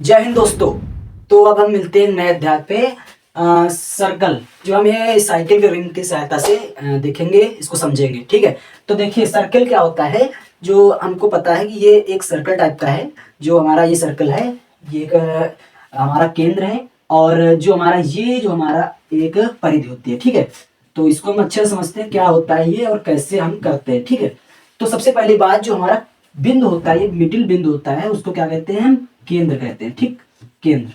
जय हिंद दोस्तों। तो अब हम मिलते हैं नए अध्याय पे। सर्कल जो हम ये साइकिल के रिंग की सहायता से देखेंगे, इसको समझेंगे। ठीक है, तो देखिए सर्कल क्या होता है। जो हमको पता है कि ये एक सर्कल टाइप का है। जो हमारा ये सर्कल है, ये एक हमारा केंद्र है, और जो हमारा एक परिधि होती है। ठीक है, तो इसको हम अच्छे से समझते हैं क्या होता है ये और कैसे हम करते हैं। ठीक है, तो सबसे पहली बात, जो हमारा बिंदु होता है, ये मिडिल बिंदु होता है, उसको क्या कहते हैं? हम केंद्र कहते हैं। ठीक, केंद्र।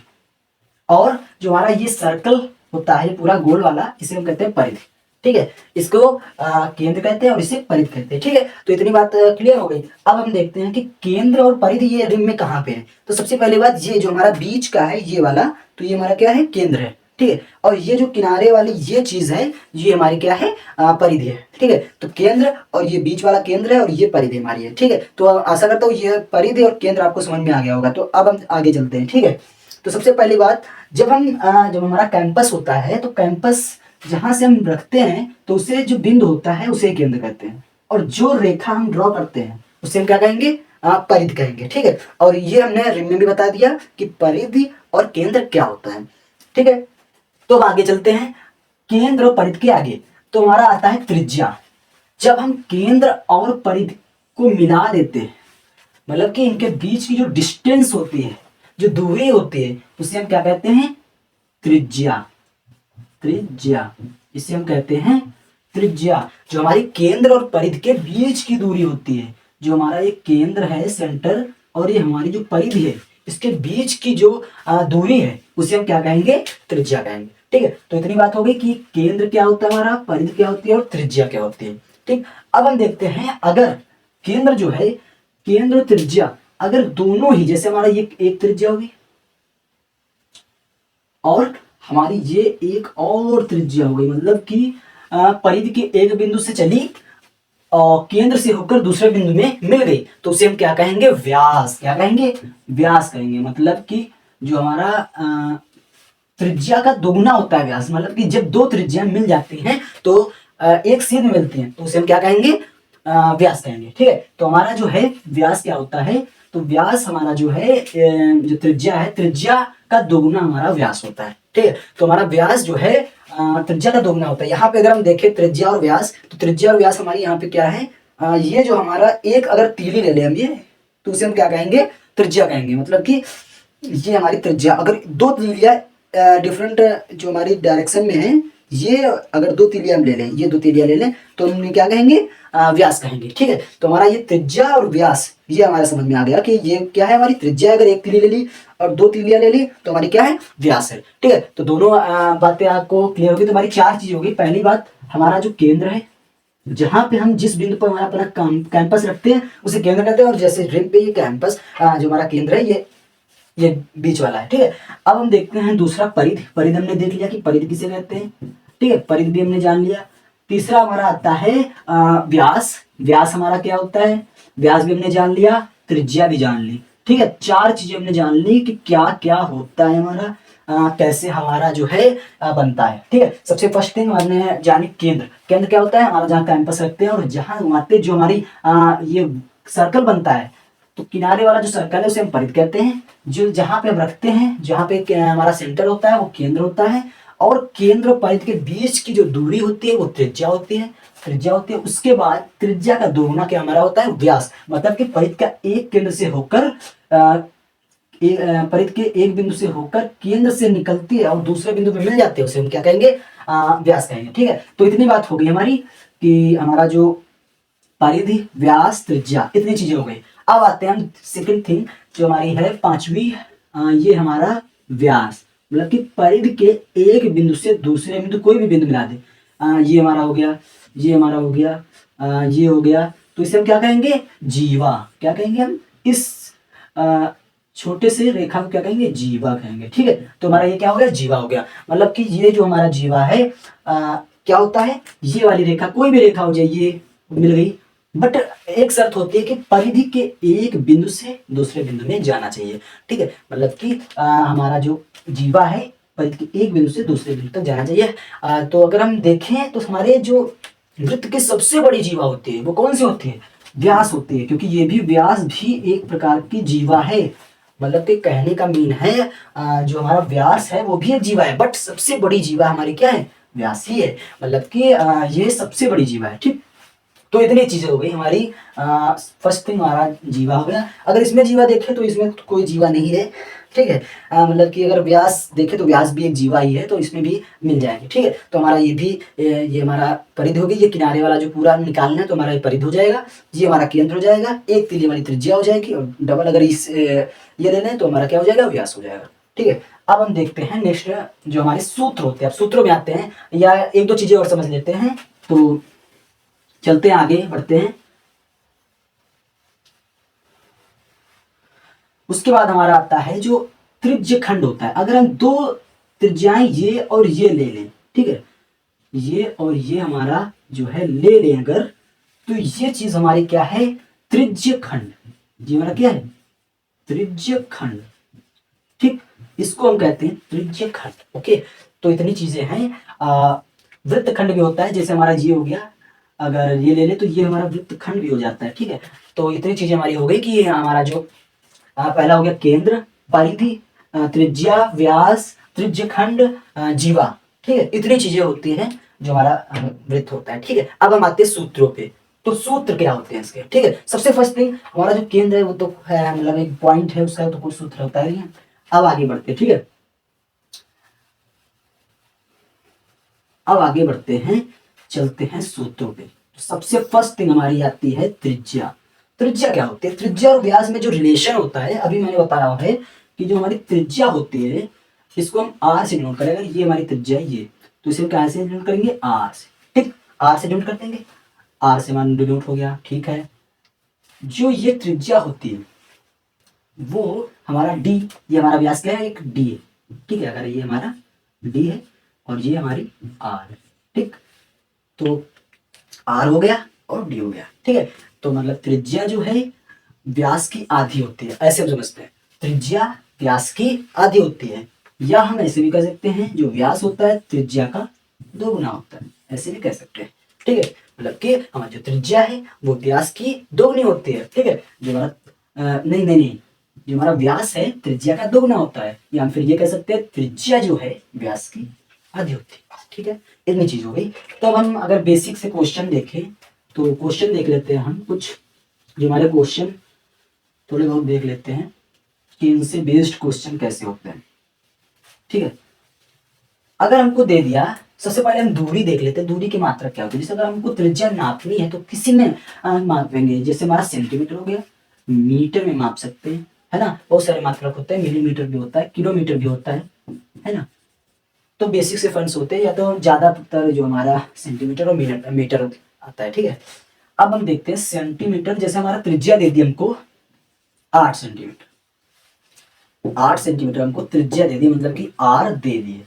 और जो हमारा ये सर्कल होता है पूरा गोल वाला, इसे हम कहते हैं परिधि। ठीक है, इसको केंद्र कहते हैं और इसे परिधि कहते हैं। ठीक है, तो इतनी बात क्लियर हो गई। अब हम देखते हैं कि केंद्र और परिधि ये रिंग में कहाँ पे है। तो सबसे पहली बात, ये जो हमारा बीच का है ये वाला, तो ये हमारा क्या है? केंद्र है। ठीक है, और ये जो किनारे वाली ये चीज है, ये हमारी क्या है? परिधि है। ठीक है, तो केंद्र और ये बीच वाला केंद्र है और ये परिधि हमारी है। ठीक है, तो आशा करता हूँ ये परिधि और केंद्र आपको समझ में आ गया होगा। तो अब हम आगे चलते हैं। ठीक है, तो सबसे पहली बात, जब हमारा कैंपस होता है, तो कैंपस जहां से हम रखते हैं, तो उसे जो बिंदु होता है उसे केंद्र कहते हैं, और जो रेखा हम ड्रॉ करते हैं उसे हम क्या कहेंगे? परिधि कहेंगे। ठीक है, और ये हमने रिंग में भी बता दिया कि परिधि और केंद्र क्या होता है। ठीक है, तो अब आगे चलते हैं। केंद्र और परिधि के आगे तो हमारा आता है त्रिज्या। जब हम केंद्र और परिधि को मिला देते हैं, मतलब कि इनके बीच की जो डिस्टेंस होती है, जो दूरी होती है, उसे हम क्या कहते हैं? त्रिज्या। त्रिज्या, इसे हम कहते हैं त्रिज्या। जो हमारी केंद्र और परिधि के बीच की दूरी होती है, जो हमारा ये केंद्र है सेंटर, और ये हमारी जो परिधि है, इसके बीच की जो दूरी है, उसे हम क्या कहेंगे? त्रिज्या कहेंगे। ठीक है, तो इतनी बात हो गई कि केंद्र क्या होता है हमारा, परिधि क्या होती है और त्रिज्या क्या होती है। ठीक, अब हम देखते हैं, अगर केंद्र जो है, केंद्र और त्रिज्या अगर दोनों ही, जैसे हमारा ये एक त्रिज्या होगी और हमारी ये एक और त्रिज्या हो गई, मतलब कि परिधि के एक बिंदु से चली और केंद्र से होकर दूसरे बिंदु में मिल गई, तो उसे हम क्या कहेंगे? व्यास। क्या कहेंगे? व्यास कहेंगे। मतलब कि जो हमारा त्रिज्या का दोगुना होता है व्यास। मतलब कि जब दो त्रिज्या मिल जाती हैं तो एक सीध मिलती हैं, तो उसे हम क्या कहेंगे? व्यास कहेंगे। ठीक है, तो हमारा जो है व्यास क्या होता है? तो व्यास हमारा जो है, जो त्रिज्या है, त्रिज्या का दोगुना हमारा व्यास होता है। ठीक है, तो हमारा व्यास जो है त्रिज्या का दोगुना होता है। यहाँ पे अगर हम देखें त्रिज्या और व्यास, तो त्रिज्या और व्यास हमारी यहाँ पे क्या है? ये जो हमारा एक अगर तीली ले लें हम ये, तो उसे हम क्या कहेंगे? त्रिज्या कहेंगे। मतलब कि ये हमारी त्रिज्या, अगर दो तीलियां डिफरेंट जो हमारी डायरेक्शन में है, ये अगर दो तीलियां हम ले लें, ये दो तीलियां ले लें, तो हम क्या कहेंगे? व्यास कहेंगे। ठीक है, तो हमारा ये त्रिज्या और व्यास, ये हमारा समझ में आ गया कि ये क्या है? हमारी त्रिज्या अगर एक तीली ले ली और दो तीलियां ले ली, तो हमारी क्या है? व्यास है। ठीक है, तो दोनों बातें आपको क्लियर होगी। तो हमारी चार चीज होगी। पहली बात, हमारा जो केंद्र है, जहां पे हम जिस बिंदु पर हमारा अपना कैंपस रखते हैं उसे केंद्र कहते हैं, और जैसे रिंग पे ये कैंपस जो हमारा केंद्र है, ये बीच वाला है। ठीक है, अब हम देखते हैं दूसरा, परिधि। परिधि हमने देख लिया कि परिधि किसे कहते हैं। ठीक है, परिधि भी हमने जान लिया। तीसरा हमारा आता है व्यास। व्यास हमारा क्या होता है? व्यास भी हमने जान लिया, त्रिज्या भी जान ली। ठीक है, चार चीजें हमने जान ली कि क्या क्या होता है हमारा, कैसे हमारा जो है बनता है। ठीक है, सबसे फर्स्ट थिंग हमने जानी केंद्र। केंद्र क्या होता है? हमारा जहाँ कैंपस रखते हैं और जहाँ घुमाते जो हमारी ये सर्कल बनता है, तो किनारे वाला जो सर्कल है उसे हम परिधि कहते हैं। जो जहां पे हम रखते हैं, जहां पे हमारा सेंटर होता है, वो केंद्र होता है, और केंद्र और परिधि के बीच की जो दूरी होती है वो त्रिज्या होती है। त्रिज्या होती है, उसके बाद त्रिज्या का दोगुना क्या हमारा होता है? व्यास। मतलब कि परिधि का एक केंद्र से होकर परिधि के एक बिंदु से होकर केंद्र से निकलती है और दूसरे बिंदु पे मिल जाते हैं, उसे हम क्या कहेंगे? व्यास कहेंगे। ठीक है, तो इतनी बात हो गई हमारी कि हमारा जो परिधि, व्यास, त्रिज्या, इतनी चीजें हो गई। अब आते हैं हम सेकंड थिंग, जो हमारी है पांचवी, ये हमारा व्यास। मतलब कि परिधि के एक बिंदु से दूसरे बिंदु, कोई भी बिंदु मिला दे, ये हमारा हो गया, ये हमारा हो गया, ये हो गया, तो इसे हम क्या कहेंगे? जीवा। क्या कहेंगे हम? इस छोटे से रेखा को क्या कहेंगे? जीवा कहेंगे। ठीक है, तो हमारा ये क्या हो गया? जीवा हो गया। मतलब कि ये जो हमारा जीवा है, क्या होता है? ये वाली रेखा, कोई भी रेखा हो जाए, ये मिल गई, बट एक शर्त होती है कि परिधि के एक बिंदु से दूसरे बिंदु में जाना चाहिए। ठीक है, मतलब कि हमारा जो जीवा है, परिधि के एक बिंदु से दूसरे बिंदु तक जाना चाहिए। तो अगर हम देखें तो हमारे जो वृत्त की सबसे बड़ी जीवा होती है वो कौन सी होती है? व्यास होती है, क्योंकि ये भी व्यास भी एक प्रकार की जीवा है। मतलब कि कहने का मीन है जो हमारा व्यास है वो भी एक जीवा है, बट सबसे बड़ी जीवा हमारी क्या है, व्यास ही है। मतलब कि ये सबसे बड़ी जीवा है। ठीक, तो इतनी चीजें हो गई हमारी। फर्स्ट थिंग हमारा जीवा हो गया। अगर इसमें जीवा देखें तो इसमें तो कोई जीवा नहीं है। ठीक है, मतलब कि अगर व्यास देखें तो व्यास भी एक जीवा ही है, तो इसमें भी मिल जाएंगे। ठीक है, तो हमारा ये भी ये हमारा परिधि होगी। ये किनारे वाला जो पूरा निकालना है तो हमारा ये परिधि हो जाएगा। ये हमारा केंद्र हो जाएगा, एक तिल्ली वाली त्रिज्या हो जाएगी, और डबल अगर इस ये लेना है तो हमारा क्या हो जाएगा, व्यास हो जाएगा। ठीक है, अब हम देखते हैं नेक्स्ट जो हमारे सूत्र होते हैं। अब सूत्रों में आते हैं, या एक दो चीजें और समझ लेते हैं, तो चलते हैं आगे बढ़ते हैं। उसके बाद हमारा आता है जो त्रिज्य खंड होता है। अगर हम दो त्रिज्याएं ये और ये ले लें, ठीक है, ये और ये हमारा जो है ले लें अगर, तो ये चीज हमारी क्या है, त्रिज्य खंड। ये हमारा क्या है, त्रिज्य खंड। ठीक, इसको हम कहते हैं त्रिज्य खंड। ओके, तो इतनी चीजें हैं। वृत्त खंड भी होता है, जैसे हमारा ये हो गया, अगर ये ले ले तो ये हमारा वृत्त खंड भी हो जाता है। ठीक है, तो इतनी चीजें हमारी हो गई कि हमारा जो पहला हो गया केंद्र, परिधि, त्रिज्या, व्यास, त्रिज्य खंड, जीवा। ठीक है, इतनी चीजें होती हैं जो हमारा वृत्त होता है। ठीक है, अब हम आते हैं सूत्रों पे। तो सूत्र क्या होते हैं इसके। ठीक है, सबसे फर्स्ट थिंग हमारा जो केंद्र है वो तो है, मतलब एक पॉइंट है, उसका तो कोई सूत्र होता है नहीं। अब आगे बढ़ते हैं। ठीक है, अब आगे बढ़ते हैं, चलते हैं सूत्रों पे। तो सबसे फर्स्ट थिंग हमारी आती है त्रिज्या। त्रिज्या क्या होती है, त्रिज्या और व्यास में जो रिलेशन होता है, अभी मैंने बताया है कि जो हमारी त्रिज्या होती है इसको हम आर से डिनोट करेंगे। ये हमारी त्रिज्या है ये, तो इसे हम क्या से डिनोट करेंगे, आर से। ठीक, आर से डिनोट कर देंगे, आर से मान डिनोट हो गया। ठीक है, जो ये त्रिज्या होती है वो हमारा डी, ये हमारा व्यास क्या है, एक डी है। ठीक है, अगर ये हमारा डी है और ये हमारी आर है। ठीक, तो आर हो गया और डी हो गया। ठीक है, तो मतलब त्रिज्या जो है व्यास की आधी होती है, ऐसे हम समझते हैं। त्रिज्या व्यास की आधी होती है, या हम ऐसे भी कह सकते हैं जो व्यास होता है त्रिज्या का 2 गुना होता है, ऐसे भी कह सकते हैं। ठीक है, मतलब कि हमारी जो त्रिज्या है वो व्यास की 2 गुनी होती है। ठीक है, जो हमारा नहीं नहीं नहीं, जो हमारा व्यास है त्रिज्या का 2 गुना होता है, या हम फिर ये कह सकते हैं त्रिज्या जो है व्यास की आधी होती है। ठीक है, इतनी चीज हो गई। तो अब हम अगर बेसिक से क्वेश्चन देखें तो क्वेश्चन देख लेते हैं हम कुछ, जो हमारे क्वेश्चन थोड़े बहुत देख लेते हैं कि इनसे बेस्ड क्वेश्चन कैसे होते हैं। ठीक है, अगर हमको दे दिया, सबसे पहले हम दूरी देख लेते हैं, दूरी की मात्रा क्या होती है। जैसे अगर हमको त्रिज्या नापनी है तो किसी में मापेंगे, जैसे हमारा सेंटीमीटर हो गया, मीटर में माप सकते हैं, है ना। बहुत सारे मात्रक होते हैं, मिलीमीटर भी होता है, किलोमीटर भी होता है ना। तो बेसिक से फंड्स होते हैं, या तो ज्यादातर जो हमारा सेंटीमीटर और मीटर आता है। ठीक है, अब हम देखते हैं सेंटीमीटर। जैसे हमारा त्रिज्या दे दी हमको 8 सेंटीमीटर, 8 सेंटीमीटर हमको त्रिज्या दे दी, मतलब कि आर दे दिए।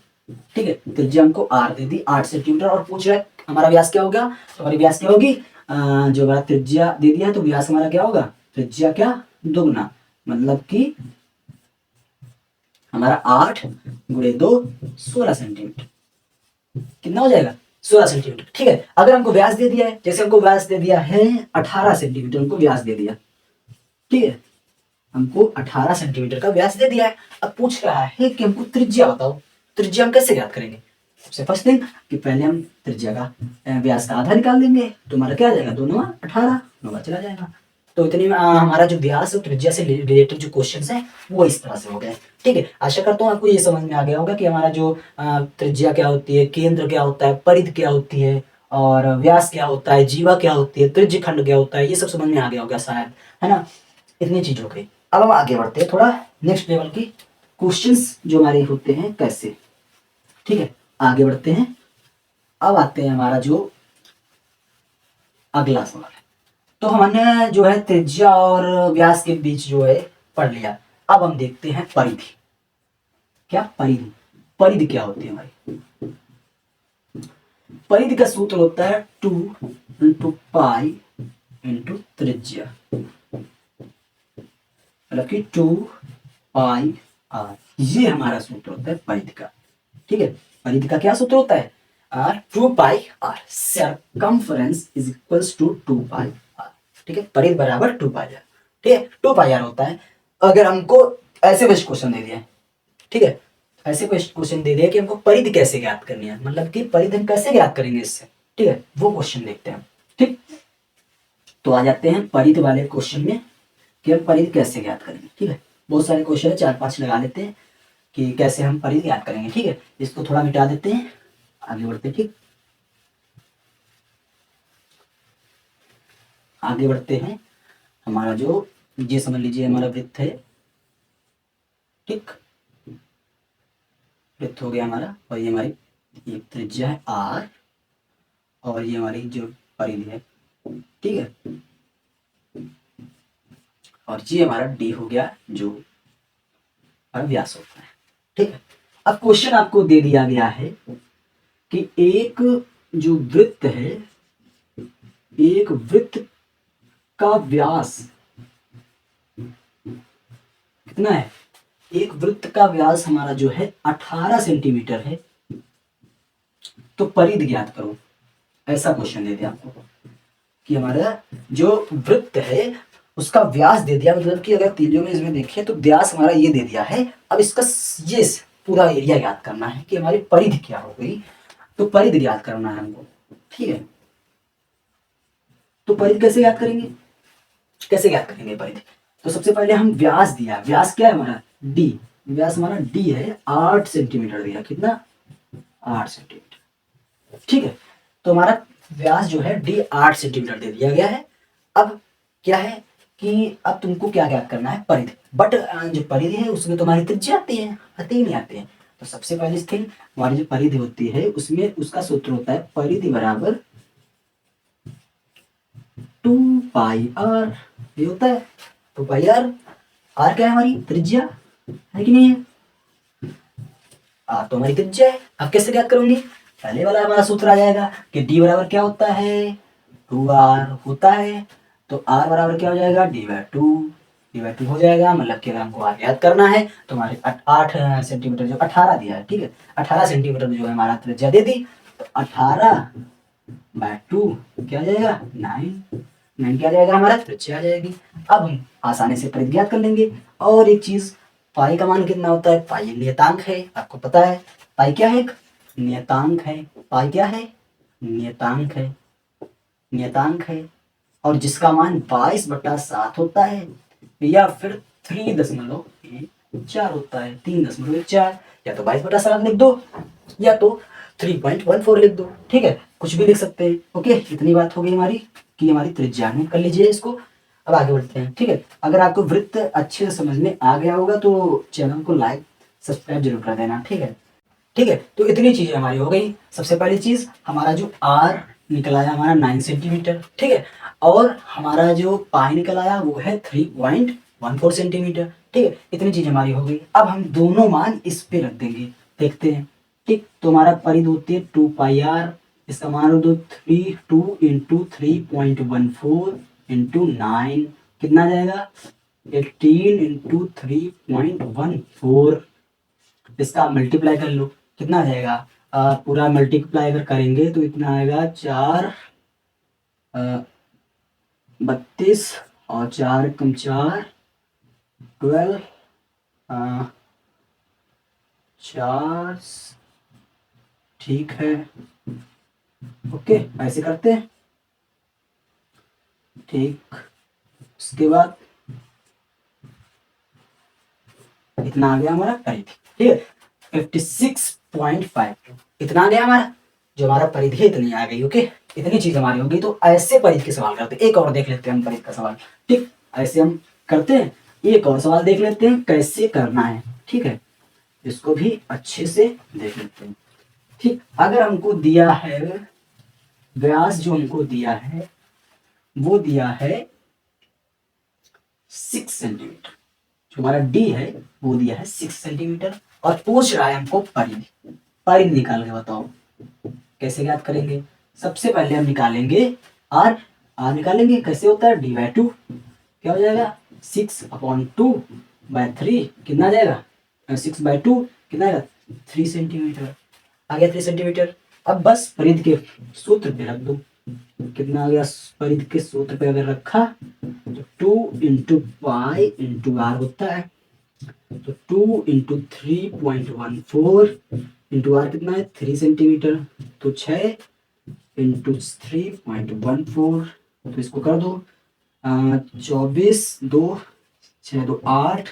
ठीक है, त्रिज्या हमको आर दे दी 8 सेंटीमीटर, और पूछ रहा है हमारा व्यास क्या होगा। तो हमारी व्यास क्या होगी, जो हमारा त्रिज्या दे दिया है तो व्यास हमारा क्या होगा, त्रिज्या क्या, 2 गुना, मतलब कि हमारा 8 गुणे 2 16 सेंटीमीटर, कितना हो जाएगा, 16 सेंटीमीटर। ठीक है, अगर हमको व्यास दे दिया है, जैसे हमको व्यास दे दिया है 18 सेंटीमीटर, हमको व्यास दे दिया। ठीक है, हमको 18 सेंटीमीटर का व्यास दे दिया है। अब पूछ रहा है कि हमको त्रिज्या बताओ। त्रिज्या हम कैसे ज्ञात करेंगे, सबसे फर्स्ट थिंग कि पहले हम त्रिज्या का व्यास का आधा निकाल देंगे, तो हमारा क्या आ जाएगा, 2 9 18, 9 चला जाएगा। तो इतनी में हमारा जो व्यास और त्रिज्या से रिलेटेड जो क्वेश्चंस हैं वो इस तरह से हो गए। ठीक है, आशा करता हूँ आपको ये समझ में आ गया होगा कि हमारा जो त्रिज्या क्या होती है, केंद्र क्या होता है, परिधि क्या होती है, और व्यास क्या होता है, जीवा क्या होती है, त्रिज्य खंड क्या होता है, ये सब समझ में आ गया होगा शायद, है ना। इतनी चीज हो गई। अब हम आगे बढ़ते हैं थोड़ा नेक्स्ट लेवल की क्वेश्चंस जो हमारे होते हैं कैसे। ठीक है, आगे बढ़ते हैं। अब आते हैं हमारा जो अगला सवाल है। तो हमने जो है त्रिज्या और व्यास के बीच जो है पढ़ लिया। अब हम देखते हैं परिधि। क्या परिधि, परिधि क्या होती है हमारी, परिधि का सूत्र होता है 2 इंटू पाई इंटू त्रिज्या, मतलब कि 2 पाई आर, ये हमारा सूत्र होता है परिधि का। ठीक है, परिधि का क्या सूत्र होता है, R 2 pi R, circumference is equals to 2 pi R. ठीक है, परिधि बराबर 2 पाई आर। ठीक है, 2 पाई आर होता है। अगर हमको ऐसे बेस्ट क्वेश्चन दे दिया है, ठीक है। ऐसे क्वेश्चन दे दिया कि हमको परिधि कैसे ज्ञात करनी है, मतलब कि परिधि हम कैसे ज्ञात करेंगे इससे, ठीक है, वो क्वेश्चन देखते हैं। ठीक, तो आ जाते हैं परिधि वाले क्वेश्चन में कि हम परिधि कैसे ज्ञात करेंगे। ठीक है, बहुत सारे क्वेश्चन है, 4-5 लगा लेते हैं कि कैसे हम परिधि ज्ञात करेंगे। ठीक है, इसको थोड़ा मिटा देते हैं, आगे बढ़ते हैं। ठीक, आगे बढ़ते हैं। हमारा जो ये समझ लीजिए हमारा वृत्त है, ठीक, वृत्त हो गया हमारा, और ये हमारी ये त्रिज्या है आर, और ये हमारी जो परिधि है, ठीक है, और ये हमारा डी हो गया जो हमारा व्यास होता है। ठीक है, अब क्वेश्चन आपको दे दिया गया है कि एक जो वृत्त है, एक वृत्त का व्यास कितना है, एक वृत्त का व्यास हमारा जो है 18 सेंटीमीटर है, तो परिधि ज्ञात करो। ऐसा क्वेश्चन दे दिया आपको कि हमारा जो वृत्त है उसका व्यास दे दिया, मतलब कि अगर तीलियों में इसमें देखें तो व्यास हमारा ये दे दिया है। अब इसका ये पूरा एरिया ज्ञात करना है कि हमारी परिधि क्या हो गई, तो परिधि ज्ञात करना है हमको। ठीक है, तो परिधि कैसे ज्ञात करेंगे, कैसे ज्ञात करेंगे परिधि, तो सबसे पहले हम व्यास दिया, व्यास क्या है हमारा डी, व्यास हमारा डी है 8 सेंटीमीटर दिया, कितना 8 सेंटीमीटर। ठीक है, तो हमारा व्यास जो है डी 8 सेंटीमीटर दे दिया गया है। अब क्या है कि अब तुमको क्या ज्ञात करना है परिधि, बट जो परिधि है उसमें तो हमारी त्रिज्या आती है, आती ही नहीं आती है। तो सबसे पहली थिंग हमारी जो परिधि होती है उसमें उसका सूत्र होता है परिधि बराबर 2πr, ये होता है 2πr। आर क्या है हमारी त्रिज्या है कि नहीं है, आर तो हमारी त्रिज्या है। अब कैसे ज्ञात करूंगी, पहले वाला हमारा सूत्र आ जाएगा कि डी बराबर क्या होता है 2r होता है, तो r बराबर क्या हो जाएगा डी बाई टू हो जाएगा, मतलब कि अगर हमको r याद करना है तो हमारे 8 सेंटीमीटर जो 18 दिया है, ठीक है, 18 सेंटीमीटर जो है हमारा त्रिज्या दे दी, तो 18/2 क्या आ जाएगा 9 क्या आ जाएगा हमारा त्रिज्या आ जाएगी। अब हम आसानी से परिधि ज्ञात कर लेंगे। और एक चीज, पाई का मान कितना होता है, पाई नियतांक है, आपको पता है पाई क्या है, एक नियतांक है, पाई क्या है नियतांक है, नियतांक है, और जिसका मान 22/7 होता है, या फिर 3.14 होता है, 3.14, या तो 22/7 लिख दो या तो 3.14 लिख दो, ठीक है, कुछ भी लिख सकते हैं। ओके, इतनी बात हो गई हमारी कि हमारी त्रिज्या में कर लीजिए इसको। अब आगे बढ़ते हैं। ठीक है, अगर आपको वृत्त अच्छे से समझ में आ गया होगा तो चैनल को लाइक सब्सक्राइब जरूर कर देना। ठीक है, ठीक है, तो इतनी चीजें हमारी हो गई। सबसे पहली चीज हमारा जो आर निकल आया हमारा 9 सेंटीमीटर, ठीक है, और हमारा जो पाई निकल आया वो है 3.14 सेंटीमीटर। ठीक है, इतनी चीज हमारी हो गई। अब हम दोनों मान इस पे रख देंगे, देखते हैं। ठीक, तो हमारा परिधि होती है 2πr, इसका मान हो दो 2 इंटू 3.14 इंटू 9, कितना आ जाएगा 18 इंटू 3.14, इसका मल्टीप्लाई कर लो, कितना आ जाएगा पूरा मल्टीप्लाई अगर करेंगे तो इतना आएगा 32 और 4 कम 4 12 4, ठीक है, ओके, ऐसे करते हैं। ठीक, उसके बाद इतना आ गया हमारा परिधि, ठीक है 56.5, इतना आ गया हमारा, जो हमारा परिधि है इतनी आ गई। ओके, इतनी चीज हमारी हो गई। तो ऐसे परिधि के सवाल करते हैं, एक और देख लेते हैं हम परिधि का सवाल। ठीक, ऐसे हम करते हैं, एक और सवाल देख लेते हैं कैसे करना है। ठीक है, इसको भी अच्छे से देख लेते हैं। ठीक, अगर हमको दिया है व्यास, जो हमको दिया है वो दिया है 6 सेंटीमीटर, जो हमारा डी है वो दिया है 6 सेंटीमीटर, और पूछ रहा है हमको परिधि। परिधि निकाल के बताओ कैसे ज्ञात करेंगे। सबसे पहले हम निकालेंगे आर, आर निकालेंगे, कैसे होता है डी/2, क्या हो जाएगा 6/2/3, कितना आ जाएगा 6/2, कितना आएगा 3 सेंटीमीटर, आ गया 3 सेंटीमीटर। अब बस परिधि के सूत्र पे रख दो, कितना आ गया परिधि के सूत्र पे अगर रखा तो 2 इंटू पाई इंटू आर होता है, तो 2 इंटू 3.14 इंटू आर कितना है 3 सेंटीमीटर, तो 6 इंटू 3.14, तो इसको कर दो 24 2 6 2 8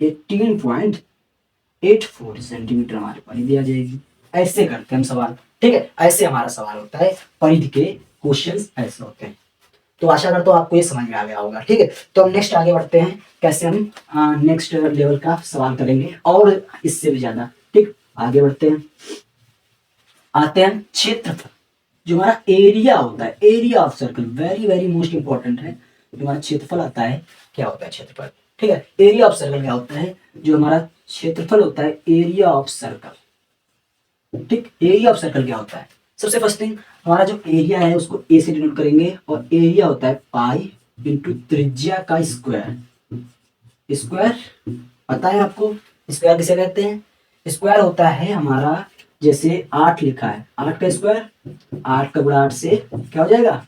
18.84 सेंटीमीटर हमारे परिधि आ जाएगी। ऐसे करते हैं हम सवाल, ठीक है, ऐसे हमारा सवाल होता है, परिधि के क्वेश्चंस ऐसे होते हैं। तो आशा करता हूँ आपको ये समझ में आ गया होगा, ठीक है। तो हम नेक्स्ट आगे बढ़ते हैं, कैसे हम नेक्स्ट लेवल का सवाल करेंगे और इससे भी ज्यादा, ठीक। आगे बढ़ते हैं, आते हैं क्षेत्रफल, जो हमारा एरिया होता है, area of circle, very very most important है। जो हमारा क्षेत्रफल आता है, क्या होता है क्षेत्रफल, ठीक है। एरिया ऑफ सर्कल क्या होता है, जो हमारा क्षेत्रफल होता है एरिया ऑफ सर्कल, ठीक। एरिया ऑफ सर्कल क्या होता है, सबसे फर्स्ट थिंग हमारा जो एरिया है उसको ए से डिनोट करेंगे, और एरिया होता है पाई इंटू त्रिज्या का स्क्वायर। स्क्वायर पता है आपको, स्क्वायर किसे कहते हैं, स्क्वायर होता है हमारा, जैसे 8 लिखा है, 8 का स्क्वायर, 8 का गुणा 8 से क्या हो जाएगा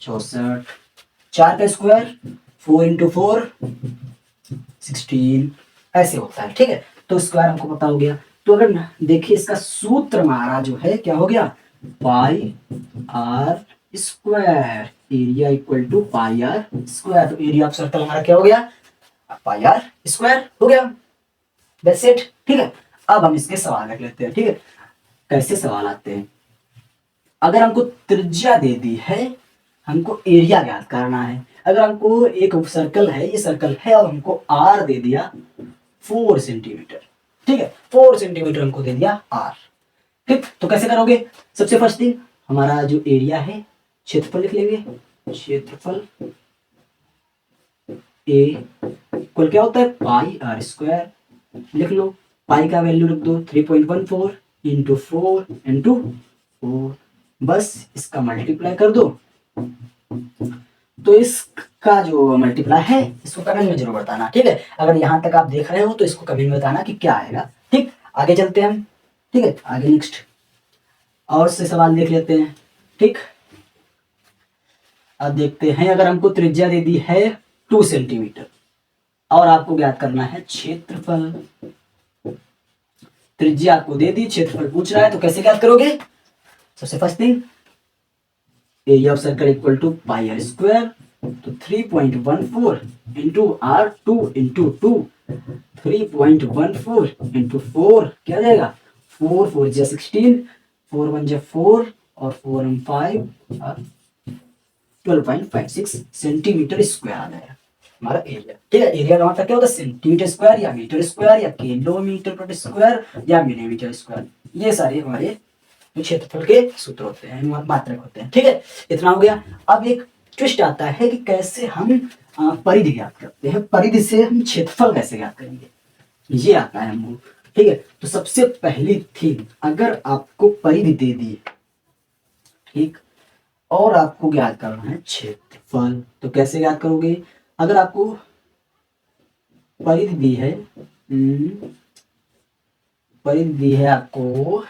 64, 4 का स्क्वायर 4 इंटू 4 16, ऐसे होता है, ठीक है। तो स्क्वायर हमको पता हो गया। तो अगर देखिए इसका सूत्र हमारा जो है क्या हो गया, pi are square, area equal to pi are square. तो एरिया ऑफ सर्कल हमारा क्या हो गया, पाई आर स्क्वायर हो गया, दैट्स इट, ठीक है। अब हम इसके सवाल रख लेते हैं, ठीक है। कैसे सवाल आते हैं, अगर हमको त्रिज्या दे दी है, हमको एरिया ज्ञात करना है। अगर हमको एक सर्कल है, ये सर्कल है, और हमको आर दे दिया 4 सेंटीमीटर, ठीक है, 4 सेंटीमीटर हमको दे दिया आर, ठीक। तो कैसे करोगे, सबसे फर्स्ट थिंग हमारा जो एरिया है, क्षेत्रफल लिख लेंगे, क्षेत्रफल ए इक्वल क्या होता है पाई आर स्क्वायर, लिख लो, पाई का वैल्यू लिख दो 3.14 इंटू 4 इंटू 4, बस इसका मल्टीप्लाई कर दो। तो इसका जो मल्टीप्लाई है इसको कमेंट में जरूर बताना, ठीक है। अगर यहाँ तक आप देख रहे हो तो इसको कमेंट में बताना कि क्या आएगा, ठीक। आगे चलते हैं हम, ठीक है, आगे नेक्स्ट और से सवाल देख लेते हैं, ठीक। अब देखते हैं, अगर हमको त्रिज्या दे दी है 2 सेंटीमीटर और आपको ज्ञात करना है क्षेत्रफल, त्रिज्या आपको दे दी, क्षेत्रफल पूछ रहा है, तो कैसे ज्ञात करोगे, सबसे first thing area of circle equal to pi are square, तो 3.14 इंटू आर 2 इंटू 2, 3.14 इंटू 4 क्या जाएगा 4 4 जा 16, 4 1 जा 4 और 4 1 5 और 12.56 सेंटीमीटर स्क्वायर आ जाएगा हमारा एरिया, ठीक है। एरिया का मतलब क्या होता है, सेंटीमीटर स्क्वायर या मीटर स्क्वायर या किलोमीटर प्रति स्क्वायर या मिलीमीटर स्क्वायर, ये सारे हमारे क्षेत्रफल के सूत्र होते हैं, मात्रक होते हैं, ठीक है। इतना हो गया। अब एक ट्विस्ट आता है कि कैसे हम परिधि ज्ञात करते हैं, परिधि से हम क्षेत्रफल कैसे ज्ञात करेंगे, ये आता है हमको, ठीक है। तो सबसे पहली थिंग, अगर आपको परिधि दे दी, ठीक, और आपको ज्ञात करना है क्षेत्रफल, तो कैसे ज्ञात करोगे, अगर आपको परिधि दी है, परिधि दी है आपको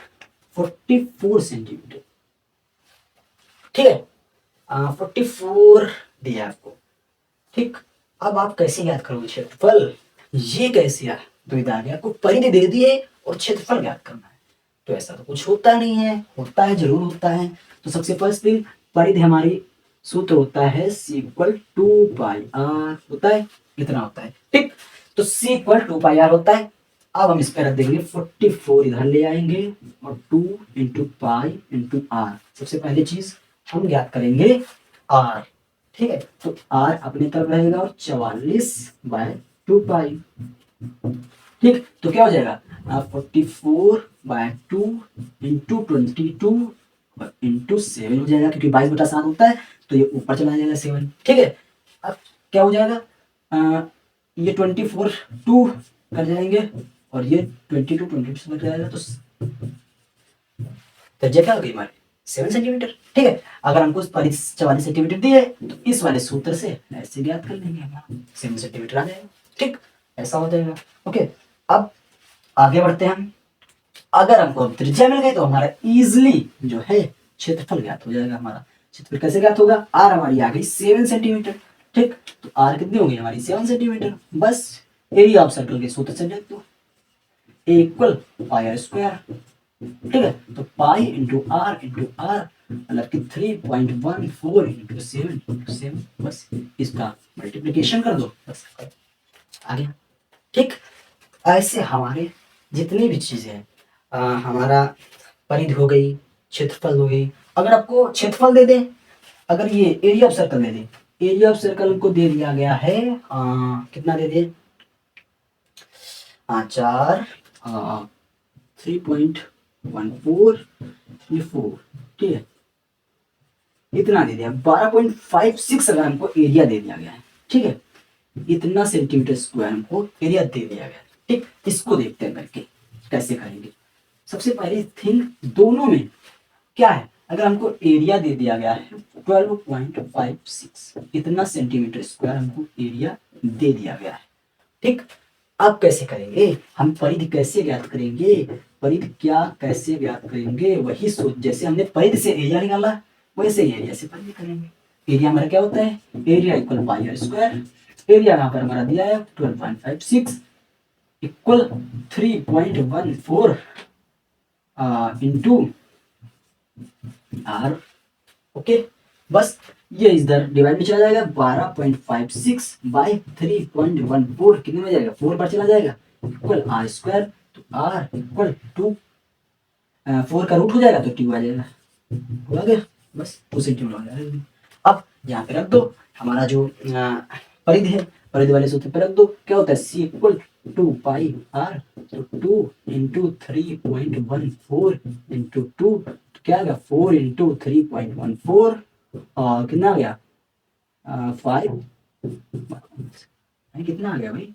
44 सेंटीमीटर, ठीक है, 44 दिया आपको, ठीक। अब आप कैसे ज्ञात करोगे क्षेत्रफल, ये कैसे यार, तो इधर आ गया, आपको परिधि दे दी है और क्षेत्रफल ज्ञात करना है, तो ऐसा तो कुछ होता नहीं है, होता है जरूर होता है। तो सबसे फर्स्ट थिंग परिधि हमारी सूत्र होता है सी इक्वल 2 पाई आर, होता है इतना होता है, ठीक। तो सी इक्वल 2 पाई आर होता है। अब हम इस पर रख देंगे 44 इधर ले आएंगे और 2 इंटू पाई इंटू आर, सबसे पहली चीज हम ज्ञात करेंगे आर, ठीक है। तो आर अपने तरफ रहेगा और 44/2 पाई, ठीक। तो क्या हो जाएगा 44/2 इंटू 22 इंटू 7 हो जाएगा, क्योंकि 22/7 होता है, तो ये ऊपर चला जाएगा 7, ठीक है। अब क्या हो जाएगा, ये 24 2 कर जाएंगे और ये 22 से लग जाएगा, तो त्रिज्या क्या हो गई हमारी 7 सेंटीमीटर, ठीक है। अगर हमको 44 सेंटीमीटर दिए तो इस वाले सूत्र से ऐसे ज्ञात कर लेंगे, हमारा 7 सेंटीमीटर आ जाएगा, ठीक, ऐसा हो जाएगा, ओके। अब आगे बढ़ते हैं हम, अगर हमको अब त्रिज्या मिल गई तो हमारा इजिली जो है क्षेत्रफल ज्ञात हो जाएगा। हमारा क्षेत्रफल कैसे ज्ञात होगा, आर हमारी आ गई 7 सेंटीमीटर, ठीक। तो आर कितनी होगी हमारी 7 सेंटीमीटर, बस एरिया ऑफ सर्कल के सूत्र से देख दो, ए इक्वल पाई आर स्क्वायर, ठीक है। तो पाई इंटू आर मतलब कि 3.14 इंटू 7, बस इसका मल्टीप्लिकेशन कर दो, बस आ गया, ठीक। ऐसे हमारे जितनी भी चीजें हैं, हमारा परिधि हो गई, क्षेत्रफल हो गई। अगर आपको क्षेत्रफल दे दे, अगर ये area of circle they they, area of circle को दे दिया गया है कितना दे दे, 3.14, ठीक है, इतना दे दिया। 12.56 अगर हमको एरिया दे दिया गया है, ठीक है, इतना सेंटीमीटर स्क्वायर हमको एरिया दे दिया गया है, ठीक। इसको देखते हैं करके कैसे करेंगे। सबसे पहली थिंग, दोनों में क्या है, अगर हमको एरिया दे दिया गया है 12.56, इतना सेंटीमीटर स्क्वायर हमको एरिया दे दिया गया है, ठीक। अब कैसे करेंगे हम, परिधि कैसे ज्ञात करेंगे, परिधि क्या कैसे ज्ञात करेंगे, वही सोच, जैसे हमने परिधि से एरिया निकाला वैसे ही एरिया से परिधि करेंगे। एरिया हमारा क्या होता है, area equal pi are square, area यहाँ पर हमारा दिया है 12.56 इक्वल 3.14 इंटू आर, ओके। बस ये इधर डिवाइड में चला जाएगा, 12.56 बाई 3.14 कितने में जाएगा, 4 बार चला जाएगा, इक्वल आर स्क्वायर। तो आर इक्वल 2, 4 का रूट हो जाएगा तो 2 आ जाएगा, हो गया, बस 2 सेंटीमीटर हो जाएगा। अब यहाँ पे रख दो हमारा जो परिधि है, परिधि वाले सूत्र पे रख दो, क्या होता है, सी इक्वल 2 पाई आर, तो 2 इंटू 3.14 इंटू 2, क्या आ गया, 4 इंटू 3.14 और कितना आ गया 5, कितना आ गया भाई,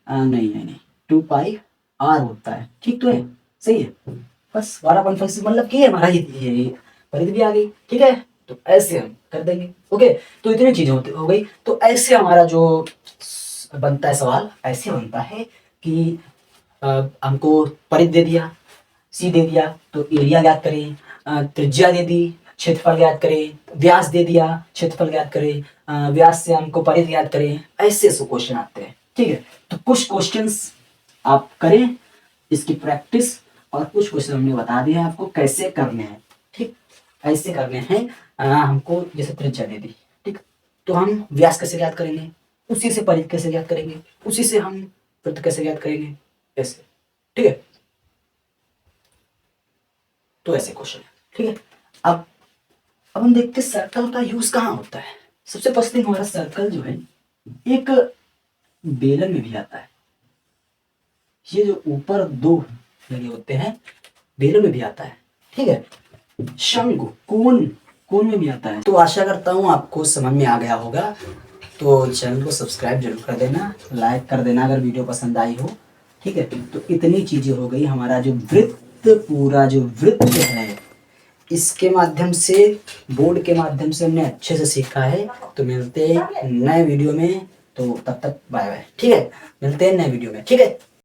नहीं 2 पाई आर होता है, ठीक तो है, सही है। बस 12.56 मतलब कि हमारा ये परिधि भी आ गई, ठीक है। तो ऐसे हम कर देंगे, ओके। तो इतनी चीजें हो गई। तो ऐसे हमारा जो बनता है सवाल, ऐसे बनता है कि हमको परिधि दे दिया, सी दे दिया, तो एरिया ज्ञात करें, त्रिज्या दे दी, क्षेत्रफल ज्ञात करें, व्यास दे दिया, क्षेत्रफल ज्ञात करें, व्यास से हमको परिधि ज्ञात करें, ऐसे क्वेश्चन आते हैं, ठीक है। तो कुछ क्वेश्चंस आप करें इसकी प्रैक्टिस, और कुछ क्वेश्चन हमने बता दिया आपको कैसे करने हैं, ठीक। ऐसे करने हैं, हमको जैसे त्रिज्या दे दी, ठीक, तो हम व्यास कैसे ज्ञात करेंगे, उसी से परिधि कैसे ज्ञात करेंगे, उसी से हम वृत्त कैसे ज्ञात करेंगे, ऐसे, ठीक है। तो ऐसे क्वेश्चन है, ठीक है। अब हम देखते हैं सर्कल का यूज कहाँ होता है। सबसे फर्स्ट थिंग, हमारा सर्कल जो है एक बेलन में भी आता है, ये जो ऊपर 2 लगे होते हैं बेलन में भी आता है, ठीक है। शंकु, कोण में भी आता है। तो आशा करता हूँ आपको समझ में आ गया होगा। तो चैनल को सब्सक्राइब जरूर कर देना, लाइक कर देना अगर वीडियो पसंद आई हो, ठीक है। तो इतनी चीजें हो गई, हमारा जो वृत्त, पूरा जो वृत्त है इसके माध्यम से, बोर्ड के माध्यम से हमने अच्छे से सीखा है। तो मिलते हैं नए वीडियो में, तो तब तक बाय बाय, ठीक है। मिलते हैं नए वीडियो में, ठीक है।